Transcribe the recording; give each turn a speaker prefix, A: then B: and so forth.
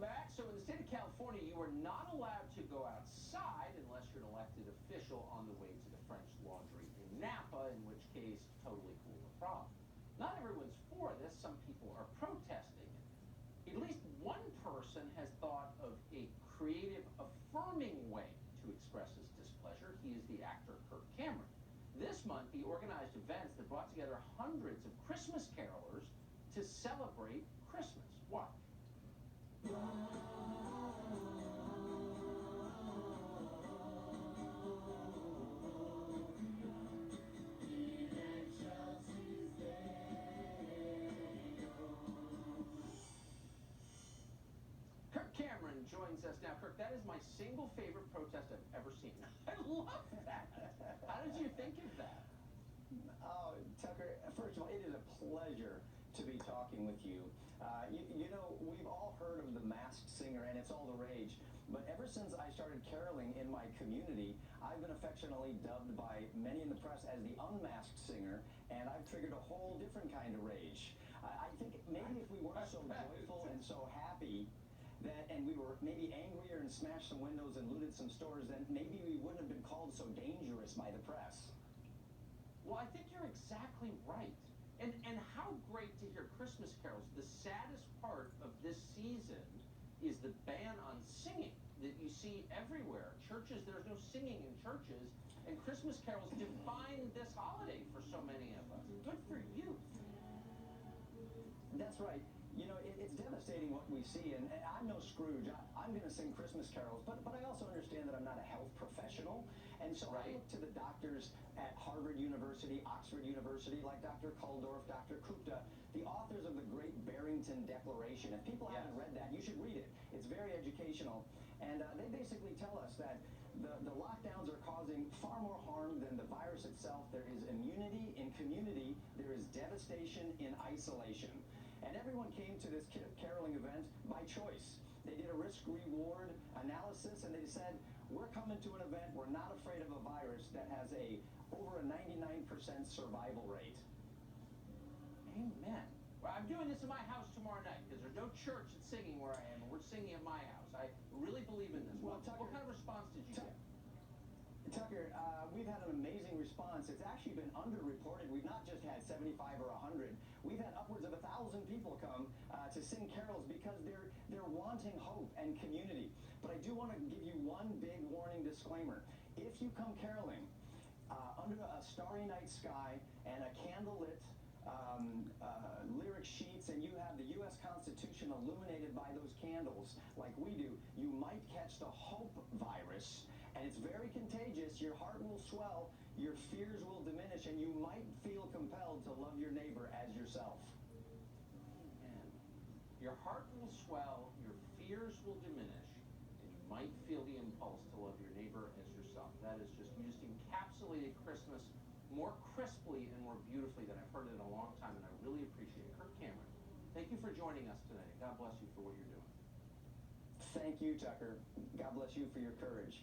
A: Welcome back. So in the state of California, you are not allowed to go outside unless you're an elected official on the way to the French Laundry in Napa, in which case, totally cool, no problem. Not everyone's for this. Some people are protesting it. At least one person has thought of a creative, affirming way to express his displeasure. He is the actor Kirk. This month, he organized events that brought together hundreds of Christmas carolers to celebrate Christmas. Watch. Kirk joins us now. Kirk, that is my single favorite protest I've ever seen. I love that. How did you think of that?
B: Oh, Tucker, first of all, it is a pleasure to be talking with you. You know, we've all heard of the Masked Singer, and it's all the rage. But ever since I started caroling in my community, I've been affectionately dubbed by many in the press as the Unmasked Singer, and I've triggered a whole different kind of rage. I think maybe if we weren't so joyful and so happy, and we were maybe angrier and smashed some windows and looted some stores, then maybe we wouldn't have been called so dangerous by the press.
A: Well, I think you're exactly right. And how great to hear Christmas carols. The saddest part of this season is the ban on singing that you see everywhere. Churches, there's no singing in churches, and Christmas carols define this holiday for so many of us. Good for you.
B: That's right. You know, it's devastating what we see, and I'm no Scrooge. I'm going to sing Christmas carols, but I also understand that I'm not a health professional, and so I look to the doctors at Harvard University, Oxford University, like Dr. Kuldorff, Dr. Gupta, the authors of the Great Barrington Declaration. If people haven't read that, you should read it. It's very educational, and they basically tell us that the lockdowns are causing far more harm than the virus itself. There is immunity in community. There is devastation in isolation. And everyone came to this caroling event by choice. They did a risk-reward analysis, and they said, we're coming to an event, we're not afraid of a virus that has over a 99% survival rate.
A: Amen. Well, I'm doing this in my house tomorrow night, because there's no church that's singing where I am, and we're singing at my house. I really believe in this.
B: Well, Tucker,
A: what kind of response did you get?
B: Tucker, we've had an amazing response. It's actually been underreported. We've not just had 75 or 100. We've had upwards of 1,000 people come to sing carols because they're wanting hope and community. But I do want to give you one big warning disclaimer. If you come caroling under a starry night sky and a candlelit lyric sheets, and you have the U.S. Constitution illuminated by those candles like we do, you might catch the hope virus. And it's very contagious. Your heart will swell, your fears will diminish, and you might feel compelled to love your neighbor as yourself.
A: Amen. Your heart will swell, your fears will diminish, and you might feel the impulse to love your neighbor as yourself. That is just, you just encapsulated Christmas more crisply and more beautifully than I've heard it in a long time, and I really appreciate it. Kirk, thank you for joining us today. God bless you for what you're doing.
B: Thank you, Tucker. God bless you for your courage.